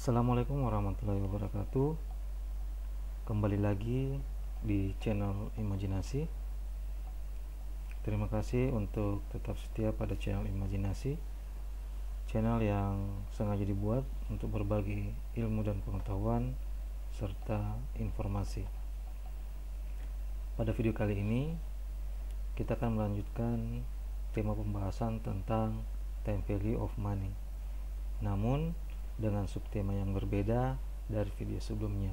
Assalamualaikum warahmatullahi wabarakatuh. Kembali lagi di channel Imajinasi. Terima kasih untuk tetap setia pada channel Imajinasi, channel yang sengaja dibuat untuk berbagi ilmu dan pengetahuan serta informasi. Pada video kali ini kita akan melanjutkan tema pembahasan tentang time value of money, namun dengan subtema yang berbeda dari video sebelumnya.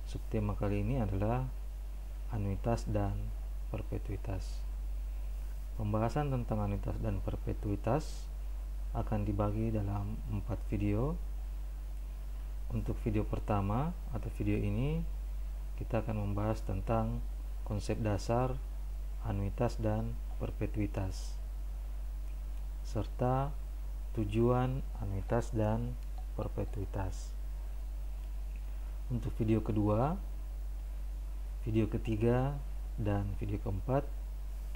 Subtema kali ini adalah anuitas dan perpetuitas. Pembahasan tentang anuitas dan perpetuitas akan dibagi dalam 4 video. Untuk video pertama atau video ini kita akan membahas tentang konsep dasar anuitas dan perpetuitas serta tujuan anuitas dan perpetuitas. Untuk video kedua, video ketiga, dan video keempat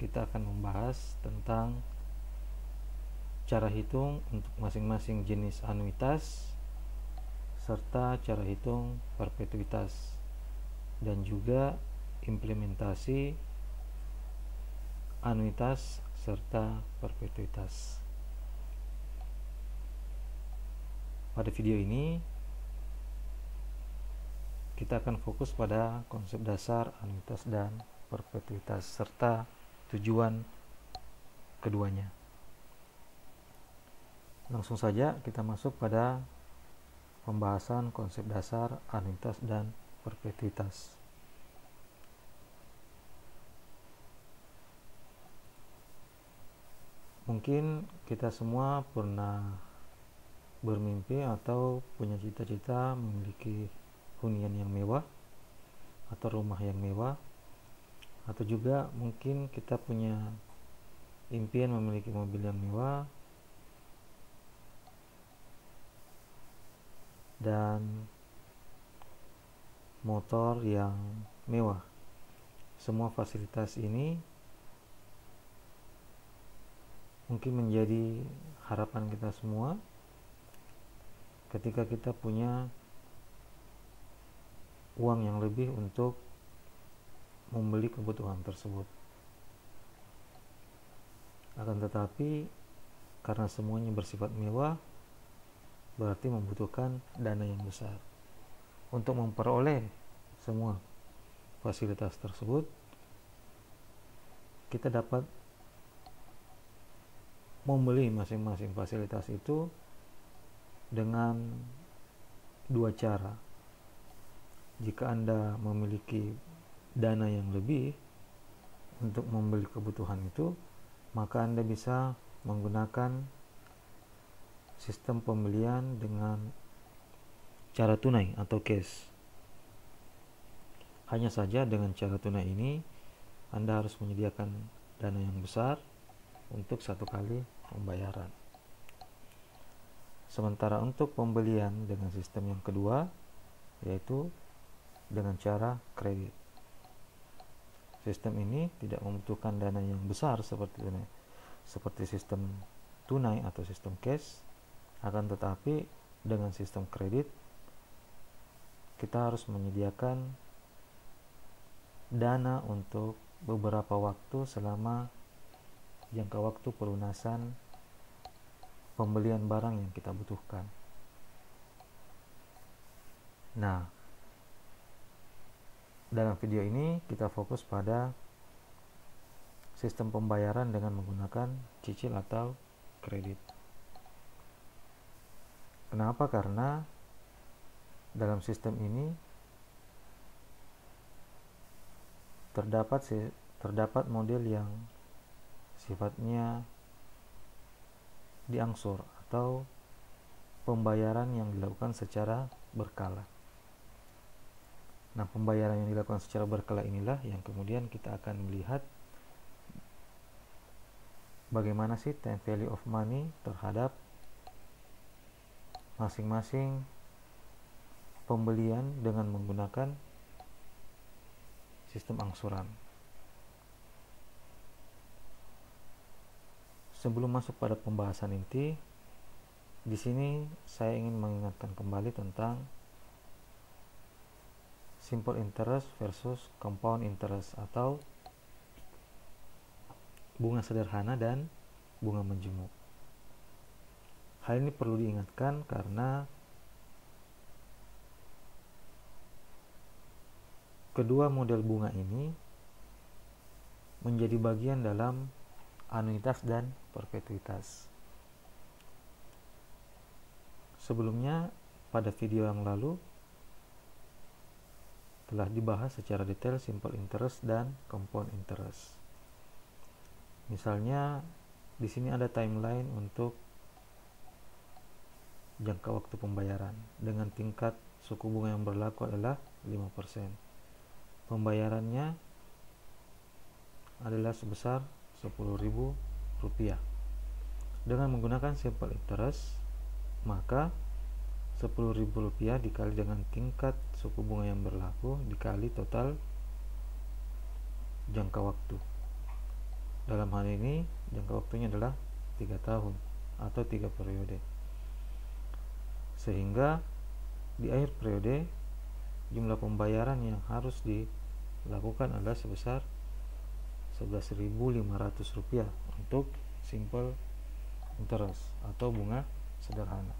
kita akan membahas tentang cara hitung untuk masing-masing jenis anuitas serta cara hitung perpetuitas dan juga implementasi anuitas serta perpetuitas. Pada video ini kita akan fokus pada konsep dasar anuitas dan perpetuitas serta tujuan keduanya. Langsung saja kita masuk pada pembahasan konsep dasar anuitas dan perpetuitas. Mungkin kita semua pernah bermimpi atau punya cita-cita memiliki hunian yang mewah atau rumah yang mewah, atau juga mungkin kita punya impian memiliki mobil yang mewah dan motor yang mewah. Semua fasilitas ini mungkin menjadi harapan kita semua ketika kita punya uang yang lebih untuk membeli kebutuhan tersebut. Akan tetapi karena semuanya bersifat mewah, berarti membutuhkan dana yang besar. Untuk memperoleh semua fasilitas tersebut, kita dapat membeli masing-masing fasilitas itu dengan dua cara. Jika Anda memiliki dana yang lebih untuk membeli kebutuhan itu, maka Anda bisa menggunakan sistem pembelian dengan cara tunai atau cash. Hanya saja dengan cara tunai ini Anda harus menyediakan dana yang besar untuk satu kali pembayaran. Sementara untuk pembelian dengan sistem yang kedua, yaitu dengan cara kredit. Sistem ini tidak membutuhkan dana yang besar seperti sistem tunai atau sistem cash. Akan tetapi dengan sistem kredit kita harus menyediakan dana untuk beberapa waktu selama jangka waktu pelunasan pembelian barang yang kita butuhkan. Nah, dalam video ini kita fokus pada sistem pembayaran dengan menggunakan cicil atau kredit. Kenapa? Karena dalam sistem ini terdapat model yang sifatnya diangsur atau pembayaran yang dilakukan secara berkala. Nah, pembayaran yang dilakukan secara berkala inilah yang kemudian kita akan melihat bagaimana sih time value of money terhadap masing-masing pembelian dengan menggunakan sistem angsuran. Sebelum masuk pada pembahasan inti, Di sini saya ingin mengingatkan kembali tentang simple interest versus compound interest atau bunga sederhana dan bunga menjemuk. Hal ini perlu diingatkan karena kedua model bunga ini menjadi bagian dalam anuitas dan perpetuitas. Sebelumnya, pada video yang lalu telah dibahas secara detail simple interest dan compound interest. Misalnya, di sini ada timeline untuk jangka waktu pembayaran dengan tingkat suku bunga yang berlaku adalah 5%. Pembayarannya adalah sebesar Rp10.000. Dengan menggunakan simple interest, maka Rp10.000 dikali dengan tingkat suku bunga yang berlaku dikali total jangka waktu. Dalam hal ini jangka waktunya adalah 3 tahun atau 3 periode. Sehingga di akhir periode jumlah pembayaran yang harus dilakukan adalah sebesar Rp11.500 untuk simple interest atau bunga sederhana.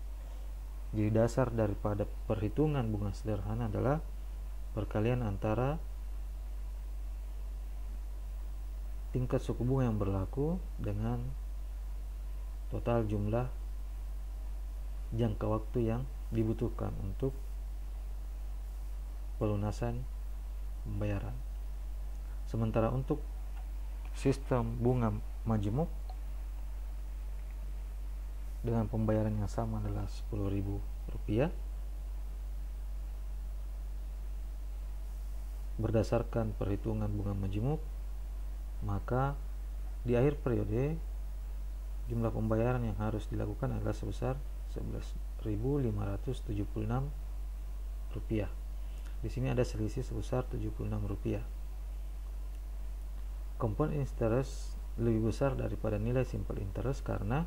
Jadi dasar daripada perhitungan bunga sederhana adalah perkalian antara tingkat suku bunga yang berlaku dengan total jumlah jangka waktu yang dibutuhkan untuk pelunasan pembayaran. Sementara untuk sistem bunga majemuk dengan pembayaran yang sama adalah Rp10.000. Berdasarkan perhitungan bunga majemuk, maka di akhir periode jumlah pembayaran yang harus dilakukan adalah sebesar Rp11.576. Di sini ada selisih sebesar Rp76. Compound interest lebih besar daripada nilai simple interest karena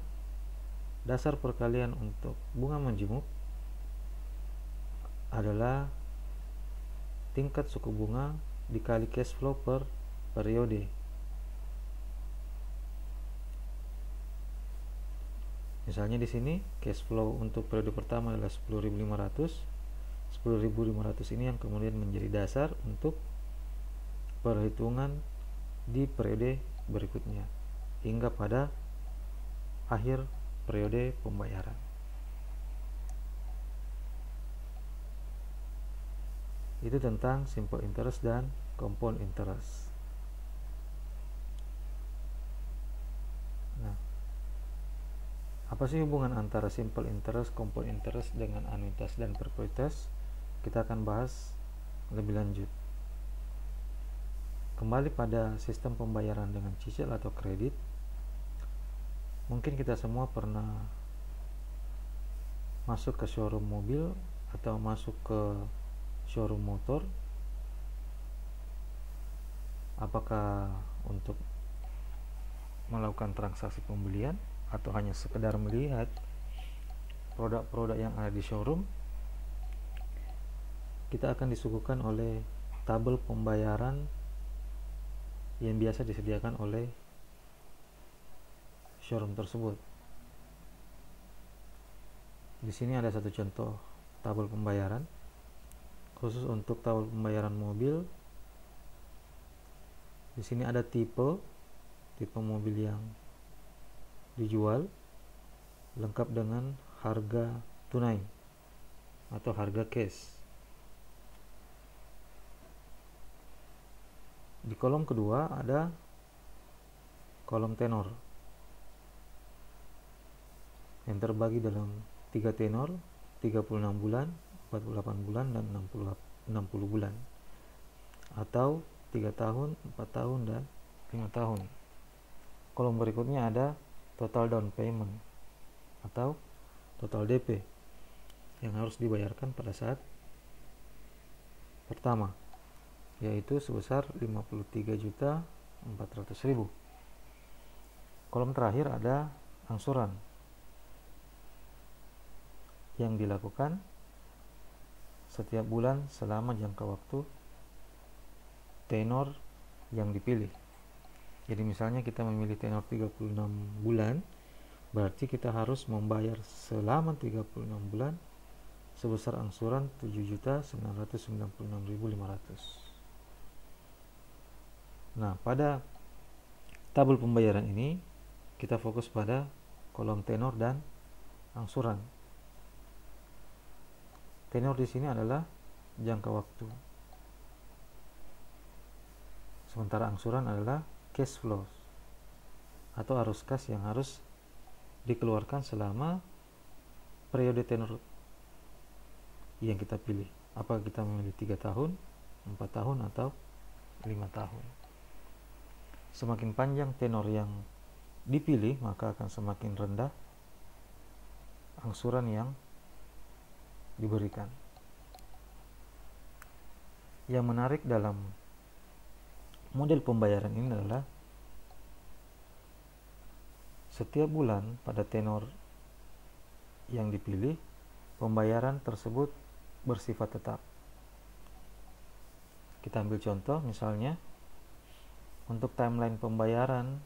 dasar perkalian untuk bunga menjemuk adalah tingkat suku bunga dikali cash flow per periode. Misalnya di sini cash flow untuk periode pertama adalah 10.500. 10.500 ini yang kemudian menjadi dasar untuk perhitungan di periode berikutnya hingga pada akhir periode pembayaran. Itu tentang simple interest dan compound interest. Nah, apa sih hubungan antara simple interest, compound interest dengan anuitas dan perpetuitas? Kita akan bahas lebih lanjut. Kembali pada sistem pembayaran dengan cicil atau kredit. Mungkin kita semua pernah masuk ke showroom mobil atau masuk ke showroom motor. Apakah untuk melakukan transaksi pembelian atau hanya sekedar melihat produk-produk yang ada di showroom? Kita akan disuguhkan oleh tabel pembayaran yang biasa disediakan oleh showroom tersebut. Di sini ada satu contoh tabel pembayaran khusus untuk tabel pembayaran mobil. Di sini ada tipe mobil yang dijual lengkap dengan harga tunai atau harga cash. Di kolom kedua ada kolom tenor yang terbagi dalam 3 tenor, 36 bulan, 48 bulan, dan 60 bulan, atau 3 tahun, 4 tahun, dan 5 tahun. Kolom berikutnya ada total down payment atau total DP yang harus dibayarkan pada saat pertama, yaitu sebesar 53.400.000. Kolom terakhir ada angsuran yang dilakukan setiap bulan selama jangka waktu tenor yang dipilih. Jadi misalnya kita memilih tenor 36 bulan, berarti kita harus membayar selama 36 bulan sebesar angsuran 7.996.500. Nah, pada tabel pembayaran ini kita fokus pada kolom tenor dan angsuran. Tenor di sini adalah jangka waktu, sementara angsuran adalah cash flow atau arus kas yang harus dikeluarkan selama periode tenor yang kita pilih. Apakah kita memilih 3 tahun, 4 tahun, atau 5 tahun. Semakin panjang tenor yang dipilih, maka akan semakin rendah angsuran yang diberikan. Yang menarik dalam model pembayaran ini adalah setiap bulan pada tenor yang dipilih, pembayaran tersebut bersifat tetap. Kita ambil contoh, misalnya untuk timeline pembayaran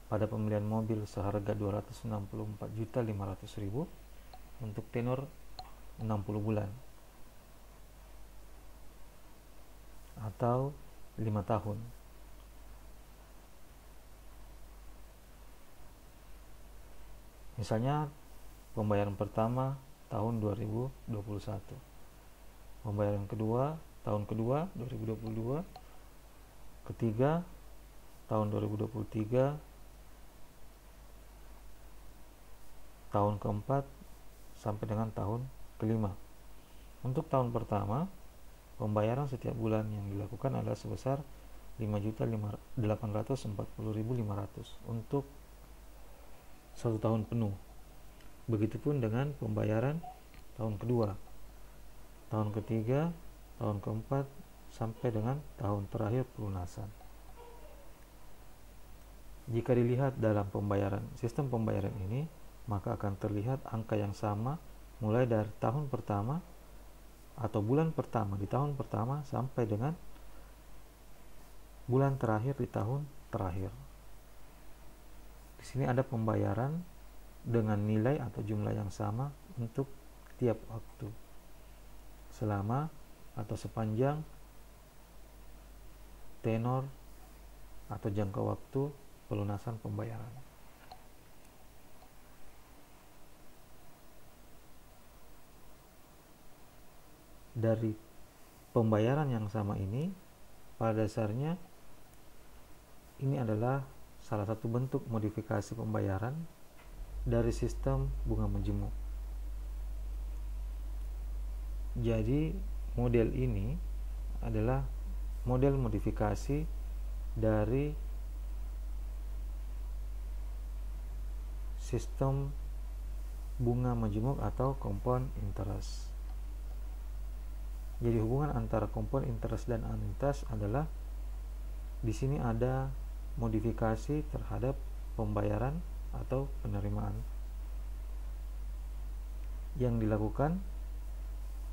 pada pembelian mobil seharga 264.500.000 untuk tenor 60 bulan atau 5 tahun. Misalnya pembayaran pertama tahun 2021, pembayaran kedua tahun kedua 2022, ketiga tahun 2023, tahun keempat sampai dengan tahun kelima. Untuk tahun pertama, pembayaran setiap bulan yang dilakukan adalah sebesar 5.840.500 untuk 1 tahun penuh. Begitupun dengan pembayaran tahun kedua, tahun ketiga, tahun keempat, sampai dengan tahun terakhir pelunasan. Jika dilihat dalam sistem pembayaran ini, maka akan terlihat angka yang sama mulai dari tahun pertama atau bulan pertama di tahun pertama sampai dengan bulan terakhir di tahun terakhir. Di sini ada pembayaran dengan nilai atau jumlah yang sama untuk tiap waktu selama atau sepanjang tenor atau jangka waktu pelunasan pembayaran. Dari pembayaran yang sama ini, pada dasarnya ini adalah salah satu bentuk modifikasi pembayaran dari sistem bunga menjemuk. Jadi model ini adalah model modifikasi dari sistem bunga menjemuk atau compound interest. Jadi hubungan antara compound interest dan anuitas adalah di sini ada modifikasi terhadap pembayaran atau penerimaan yang dilakukan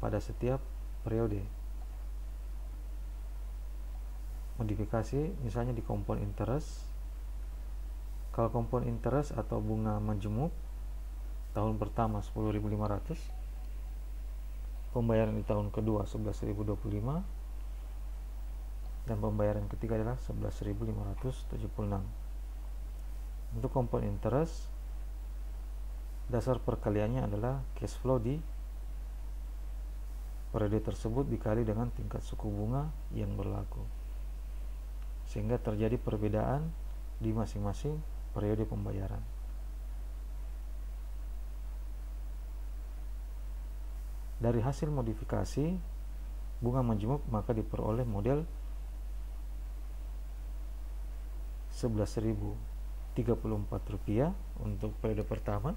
pada setiap periode. Modifikasi misalnya di compound interest. Kalau compound interest atau bunga menjemuk tahun pertama 10.500, pembayaran di tahun kedua 11.025, dan pembayaran ketiga adalah 11.576. Untuk compound interest, dasar perkaliannya adalah cash flow di periode tersebut dikali dengan tingkat suku bunga yang berlaku, sehingga terjadi perbedaan di masing-masing periode pembayaran. Dari hasil modifikasi bunga menjemuk maka diperoleh model 11.034 rupiah untuk periode pertama,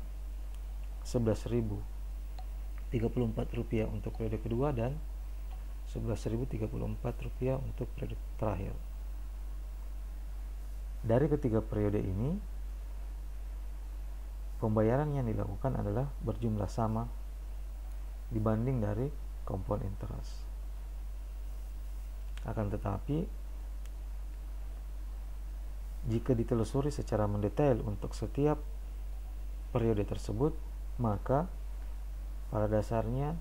11.034 rupiah untuk periode kedua, dan 11.034 rupiah untuk periode terakhir. Dari ketiga periode ini, pembayaran yang dilakukan adalah berjumlah sama dibanding dari compound interest. Akan tetapi, jika ditelusuri secara mendetail untuk setiap periode tersebut, maka pada dasarnya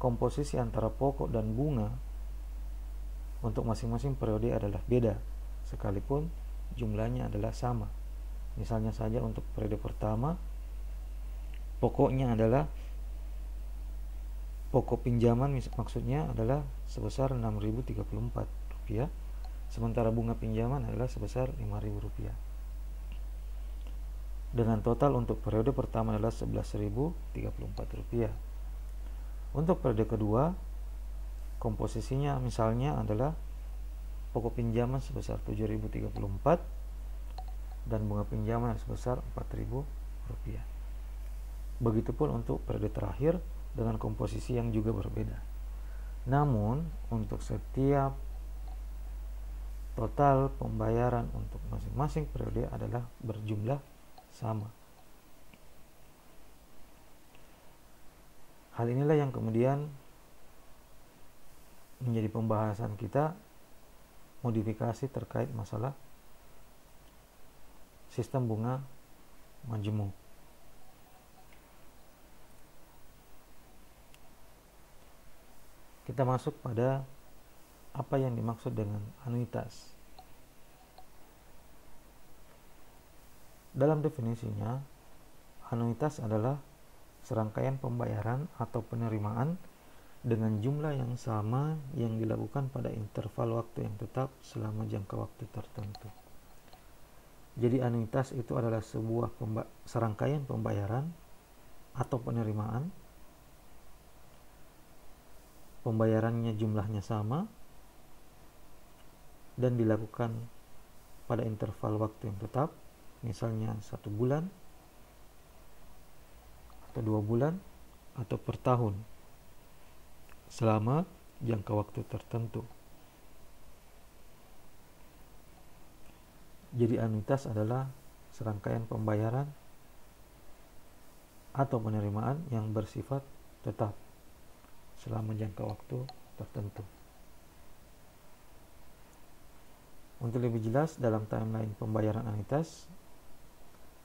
komposisi antara pokok dan bunga untuk masing-masing periode adalah beda, sekalipun jumlahnya adalah sama. Misalnya saja untuk periode pertama, pokoknya adalah pokok pinjaman maksudnya adalah sebesar Rp6.034, sementara bunga pinjaman adalah sebesar Rp5.000. Dengan total untuk periode pertama adalah Rp11.034. Untuk periode kedua, komposisinya misalnya adalah pokok pinjaman sebesar Rp7.034 dan bunga pinjaman sebesar Rp4.000. Begitupun untuk periode terakhir dengan komposisi yang juga berbeda. Namun, untuk setiap total pembayaran untuk masing-masing periode adalah berjumlah sama. Hal inilah yang kemudian menjadi pembahasan kita, modifikasi terkait masalah sistem bunga majemuk. Kita masuk pada apa yang dimaksud dengan anuitas. Dalam definisinya, anuitas adalah serangkaian pembayaran atau penerimaan dengan jumlah yang sama yang dilakukan pada interval waktu yang tetap selama jangka waktu tertentu. Jadi anuitas itu adalah sebuah serangkaian pembayaran atau penerimaan. Pembayarannya jumlahnya sama dan dilakukan pada interval waktu yang tetap, misalnya 1 bulan atau 2 bulan atau per tahun selama jangka waktu tertentu. Jadi anuitas adalah serangkaian pembayaran atau penerimaan yang bersifat tetap selama jangka waktu tertentu. Untuk lebih jelas dalam timeline pembayaran anuitas,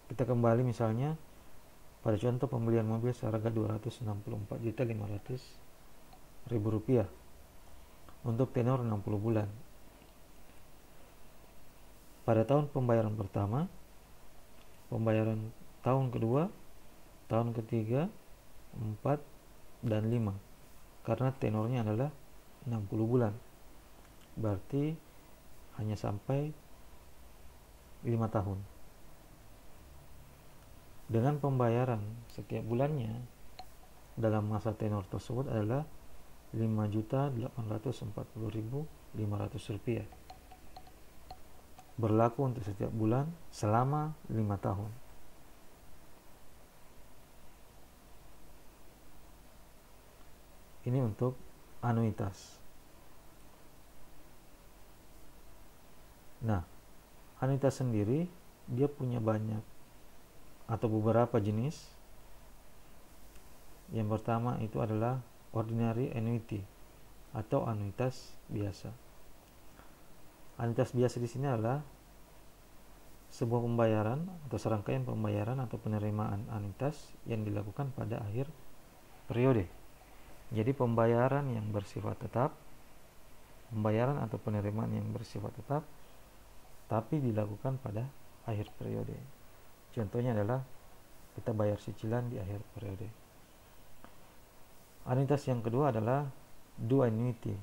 kita kembali misalnya pada contoh pembelian mobil seharga Rp264.500.000 untuk tenor 60 bulan. Pada tahun pembayaran pertama, pembayaran tahun kedua, tahun ketiga, 4, dan 5. Karena tenornya adalah 60 bulan. Berarti hanya sampai 5 tahun. Dengan pembayaran setiap bulannya dalam masa tenor tersebut adalah Rp5.840.500. Berlaku untuk setiap bulan selama 5 tahun. Ini untuk anuitas. Nah, anuitas sendiri dia punya banyak atau beberapa jenis. Yang pertama itu adalah ordinary annuity atau anuitas biasa. Anuitas biasa di sini adalah sebuah pembayaran atau serangkaian pembayaran atau penerimaan anuitas yang dilakukan pada akhir periode. Jadi pembayaran yang bersifat tetap, pembayaran atau penerimaan yang bersifat tetap, tapi dilakukan pada akhir periode. Contohnya adalah kita bayar cicilan di akhir periode. Anuitas yang kedua adalah due annuity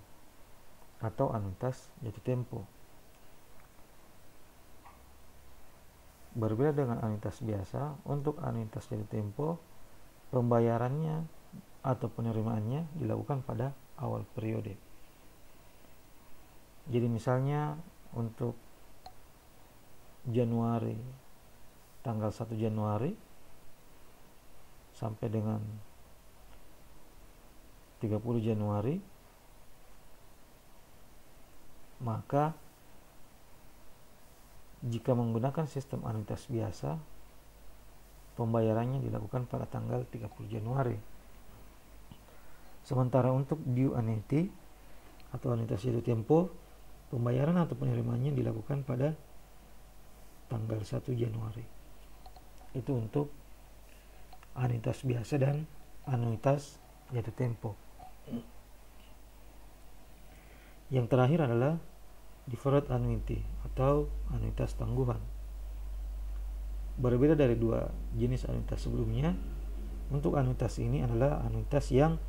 atau anuitas jatuh tempo. Berbeda dengan anuitas biasa, untuk anuitas jatuh tempo, pembayarannya atau penerimaannya dilakukan pada awal periode. Jadi misalnya untuk Januari, tanggal 1 Januari sampai dengan 30 Januari, maka jika menggunakan sistem anuitas biasa, pembayarannya dilakukan pada tanggal 30 Januari. Sementara untuk due annuity atau anuitas jatuh tempo, pembayaran atau penerimaannya dilakukan pada tanggal 1 Januari. Itu untuk anuitas biasa dan anuitas jatuh tempo. Yang terakhir adalah deferred annuity atau anuitas tangguhan. Berbeda dari dua jenis anuitas sebelumnya, untuk anuitas ini adalah anuitas yang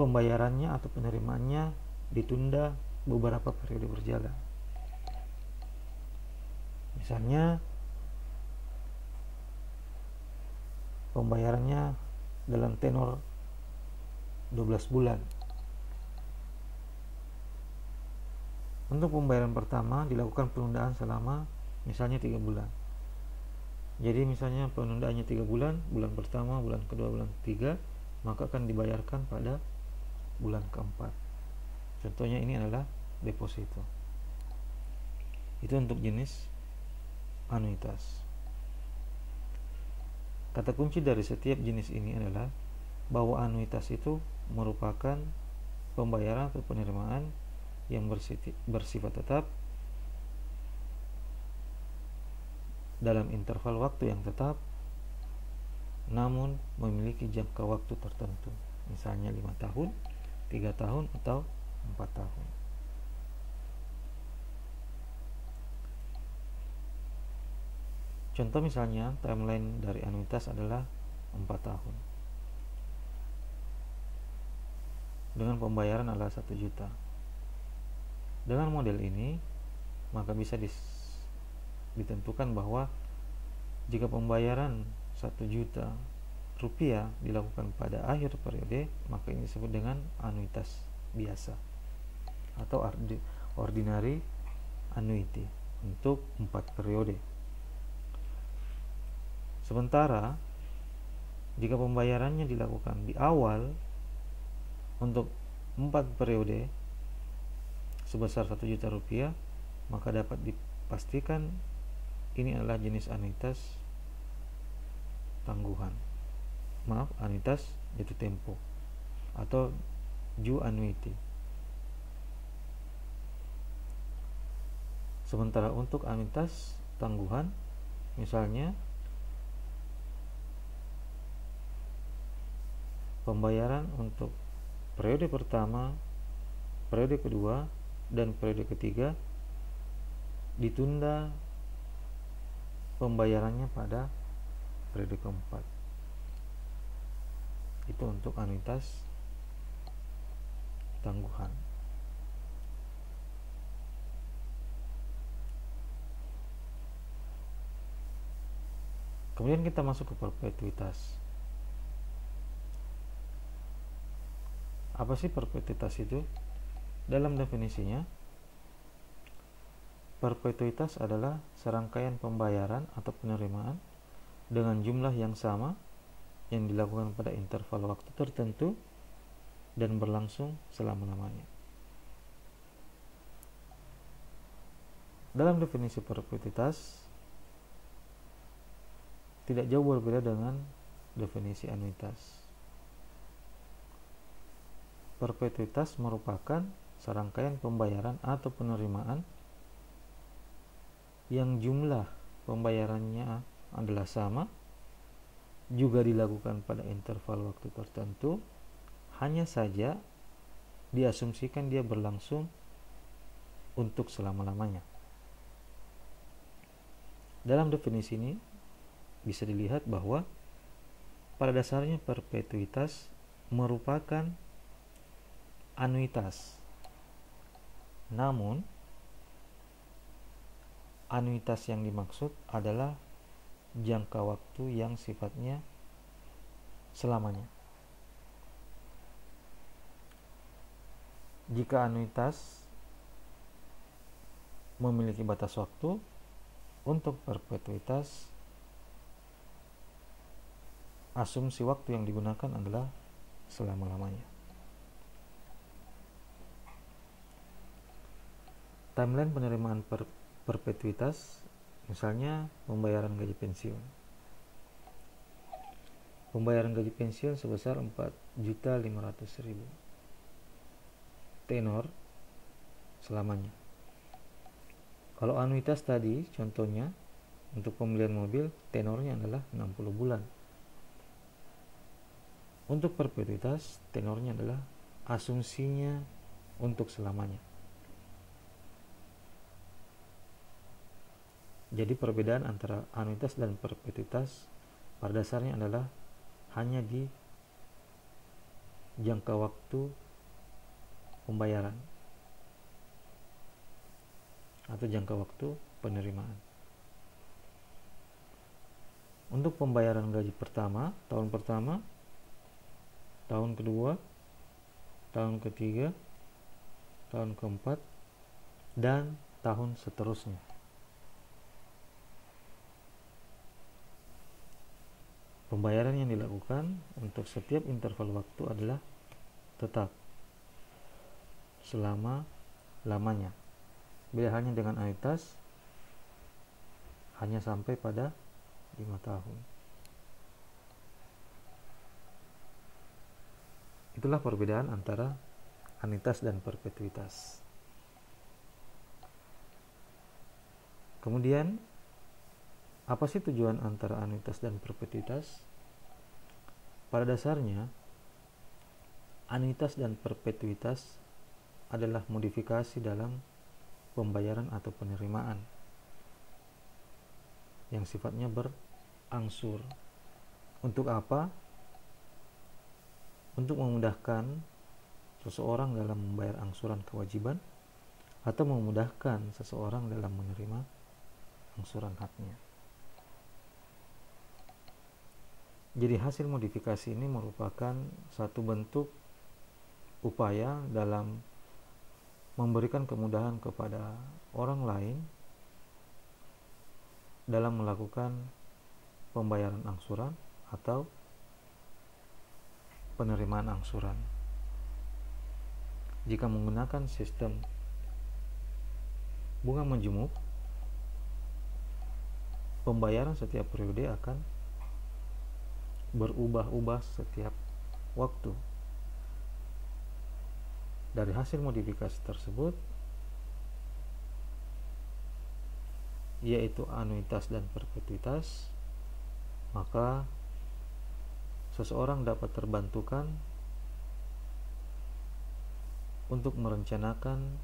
pembayarannya atau penerimaannya ditunda beberapa periode berjalan. Misalnya pembayarannya dalam tenor 12 bulan. Untuk pembayaran pertama dilakukan penundaan selama misalnya 3 bulan. Jadi misalnya penundaannya 3 bulan, bulan pertama, bulan kedua, bulan ketiga, maka akan dibayarkan pada bulan keempat. Contohnya ini adalah deposito. Itu untuk jenis anuitas. Kata kunci dari setiap jenis ini adalah bahwa anuitas itu merupakan pembayaran atau penerimaan yang bersifat tetap dalam interval waktu yang tetap, namun memiliki jangka waktu tertentu, misalnya 5 tahun, 3 tahun, atau 4 tahun. Contoh misalnya timeline dari anuitas adalah 4 tahun dengan pembayaran adalah 1 juta. Dengan model ini maka bisa ditentukan bahwa jika pembayaran 1 juta rupiah dilakukan pada akhir periode, maka ini disebut dengan anuitas biasa atau ordinary annuity untuk 4 periode. Sementara jika pembayarannya dilakukan di awal untuk 4 periode sebesar 1 juta rupiah, maka dapat dipastikan ini adalah jenis anuitas tangguhan. Anuitas jatuh tempo atau due annuity. Sementara untuk anuitas tangguhan, misalnya pembayaran untuk periode pertama, periode kedua, dan periode ketiga ditunda pembayarannya pada periode keempat. Itu untuk anuitas tangguhan. Kemudian kita masuk ke perpetuitas. Apa sih perpetuitas itu? Dalam definisinya, perpetuitas adalah serangkaian pembayaran atau penerimaan dengan jumlah yang sama yang dilakukan pada interval waktu tertentu dan berlangsung selama-lamanya. Dalam definisi perpetuitas tidak jauh berbeda dengan definisi anuitas. Perpetuitas merupakan serangkaian pembayaran atau penerimaan yang jumlah pembayarannya adalah sama, juga dilakukan pada interval waktu tertentu, hanya saja diasumsikan dia berlangsung untuk selama-lamanya. Dalam definisi ini bisa dilihat bahwa pada dasarnya perpetuitas merupakan anuitas. Namun anuitas yang dimaksud adalah jangka waktu yang sifatnya selamanya. Jika anuitas memiliki batas waktu, untuk perpetuitas asumsi waktu yang digunakan adalah selama-lamanya. Timeline penerimaan perpetuitas, misalnya pembayaran gaji pensiun. Pembayaran gaji pensiun sebesar 4.500.000. Tenor selamanya. Kalau anuitas tadi contohnya untuk pembelian mobil tenornya adalah 60 bulan. Untuk perpetuitas tenornya adalah asumsinya untuk selamanya. Jadi perbedaan antara anuitas dan perpetuitas pada dasarnya adalah hanya di jangka waktu pembayaran atau jangka waktu penerimaan. Untuk pembayaran gaji pertama, tahun pertama, tahun kedua, tahun ketiga, tahun keempat, dan tahun seterusnya. Pembayaran yang dilakukan untuk setiap interval waktu adalah tetap selama-lamanya. Beda halnya dengan anuitas, hanya sampai pada 5 tahun. Itulah perbedaan antara anuitas dan perpetuitas. Kemudian, apa sih tujuan antara anuitas dan perpetuitas? Pada dasarnya, anuitas dan perpetuitas adalah modifikasi dalam pembayaran atau penerimaan yang sifatnya berangsur. Untuk apa? Untuk memudahkan seseorang dalam membayar angsuran kewajiban atau memudahkan seseorang dalam menerima angsuran haknya. Jadi hasil modifikasi ini merupakan satu bentuk upaya dalam memberikan kemudahan kepada orang lain dalam melakukan pembayaran angsuran atau penerimaan angsuran. Jika menggunakan sistem bunga majemuk, pembayaran setiap periode akan berubah-ubah setiap waktu. Dari hasil modifikasi tersebut, yaitu anuitas dan perpetuitas, maka seseorang dapat terbantukan untuk merencanakan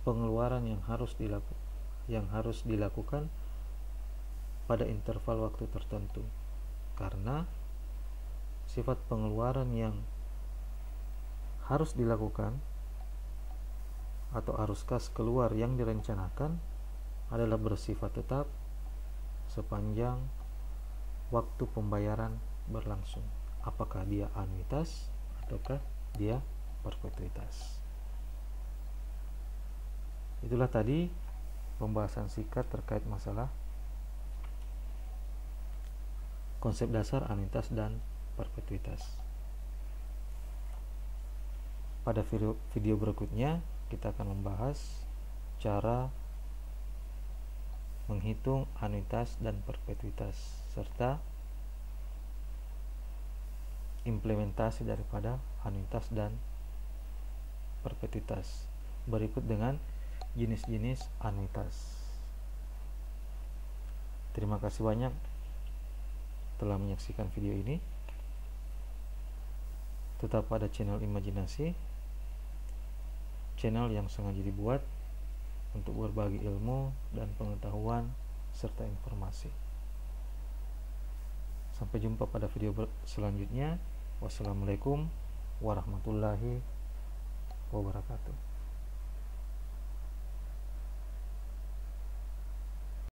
pengeluaran yang harus dilakukan pada interval waktu tertentu, karena sifat pengeluaran yang harus dilakukan atau arus kas keluar yang direncanakan adalah bersifat tetap sepanjang waktu pembayaran berlangsung, apakah dia anuitas ataukah dia perpetuitas. Itulah tadi pembahasan singkat terkait masalah konsep dasar anuitas dan perpetuitas. Pada video berikutnya kita akan membahas cara menghitung anuitas dan perpetuitas serta implementasi daripada anuitas dan perpetuitas. Berikut dengan jenis-jenis anuitas. Terima kasih banyak telah menyaksikan video ini. Tetap pada channel Imajinasi, channel yang sengaja dibuat untuk berbagi ilmu dan pengetahuan serta informasi. Sampai jumpa pada video selanjutnya. Wassalamualaikum warahmatullahi wabarakatuh.